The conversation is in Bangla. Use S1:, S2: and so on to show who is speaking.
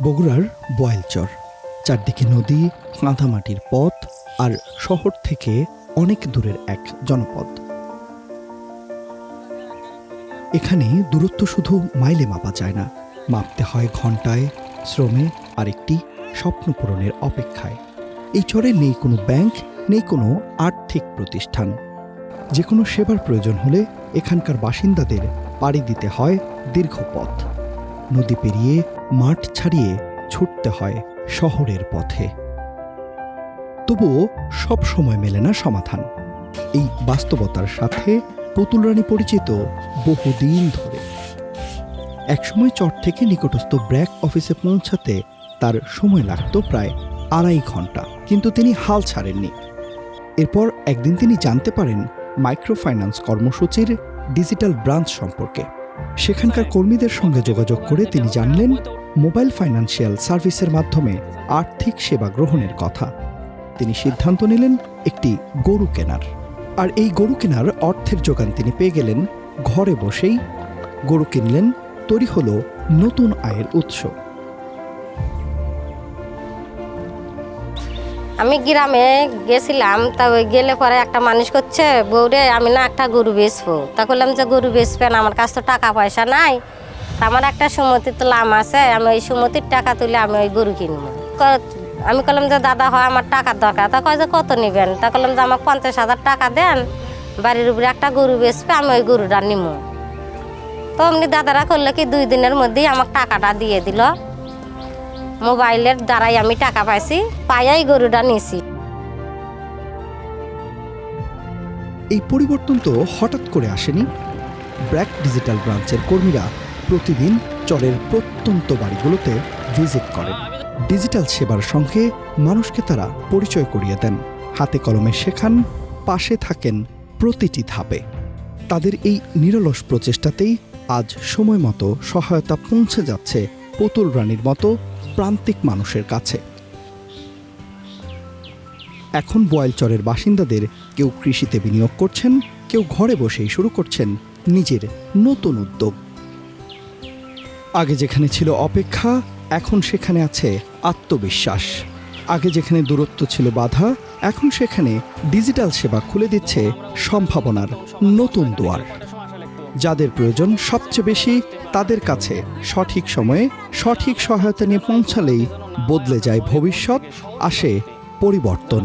S1: বগুড়ার বোয়ালচর, চারদিকে নদী, কাঁদামাটির পথ আর শহর থেকে অনেক দূরের এক জনপদ। এখানে দূরত্ব শুধু মাইলে মাপা যায় না, মাপতে হয় ঘন্টায়, শ্রমে আর একটি স্বপ্ন পূরণের অপেক্ষায়। এই চরে নেই কোনো ব্যাংক, নেই কোনো আর্থিক প্রতিষ্ঠান। যে কোনো সেবার প্রয়োজন হলে এখানকার বাসিন্দাদের পাড়ি দিতে হয় দীর্ঘ পথ। নদী পেরিয়ে, মাঠ ছাড়িয়ে ছুটতে হয় শহরের পথে। তবুও সব সময় মেলে না সমাধান। এই বাস্তবতার সাথে পুতুল রানী পরিচিত বহুদিন ধরে। একসময় চর থেকে নিকটস্থ ব্র্যাক অফিসে পৌঁছাতে তার সময় লাগত প্রায় 2.5 ঘন্টা, কিন্তু তিনি হাল ছাড়েননি। এরপর একদিন তিনি জানতে পারেন মাইক্রোফাইন্যান্স কর্মসূচির ডিজিটাল ব্রাঞ্চ সম্পর্কে। সেখানকার কর্মীদের সঙ্গে যোগাযোগ করে তিনি জানলেন মোবাইল ফাইন্যান্সিয়াল সার্ভিসের মাধ্যমে আর্থিক সেবা গ্রহণের কথা। তিনি সিদ্ধান্ত নিলেন একটি গরু কেনার। আর এই গরু কেনার অর্থের যোগান তিনি পেয়ে গেলেন ঘরে বসেই। গরু কিনলেন, তৈরি হলো নতুন আয়ের উৎস।
S2: আমি গ্রামে গেছিলাম, তা ওই গেলে পরে একটা মানুষ করছে, বউরে আমি না একটা গরু বেচবো। তা করলাম যে গরু বেচবেন, আমার কাছে তো টাকা পয়সা নাই, তা আমার একটা সুমতি তুলাম আছে, আমি ওই সুমতির টাকা তুলে আমি ওই গরু কিনবো। আমি বললাম যে দাদা হয় আমার টাকার দরকার। তা কয় যে কত নেবেন? তা করলাম যে আমাকে 50,000 টাকা দেন, বাড়ির উপরে একটা গরু বেচবে, আমি ওই গরুটা নিব। তো এমনি দাদারা করলো কি 2 দিনের মধ্যেই আমাকে টাকাটা দিয়ে দিল। মোবাইলের দ্বারাই আমি টাকা পাইছি, পাইয়াই গরুটা নিছি।
S1: এই পরিবর্তন তো হঠাৎ করে আসেনি। ব্র্যাক ডিজিটাল ব্রাঞ্চের কর্মীরা প্রতিদিন চরের প্রত্যন্ত বাড়িগুলোতে ভিজিট করেন। ডিজিটাল সেবার সঙ্গে মানুষকে তারা পরিচয় করিয়ে দেন, হাতে কলমে শেখান, পাশে থাকেন প্রতিটি ধাপে। তাদের এই নিরলস প্রচেষ্টাতেই আজ সময় মতো সহায়তা পৌঁছে যাচ্ছে পুতুল রানীর মতো প্রান্তিক মানুষের কাছে। এখন বোয়ালচরের বাসিন্দাদের কেউ কৃষিতে বিনিয়োগ করছেন, কেউ ঘরে বসেই শুরু করছেন নিজের নতুন উদ্যোগ। আগে যেখানে ছিল অপেক্ষা, এখন সেখানে আছে আত্মবিশ্বাস। আগে যেখানে দূরত্ব ছিল বাধা, এখন সেখানে ডিজিটাল সেবা খুলে দিচ্ছে সম্ভাবনার নতুন দুয়ার। যাদের প্রয়োজন সবচেয়ে বেশি, তাদের কাছে সঠিক সময়ে সঠিক সহায়তা নিয়ে পৌঁছালেই বদলে যায় ভবিষ্যৎ, আসে পরিবর্তন।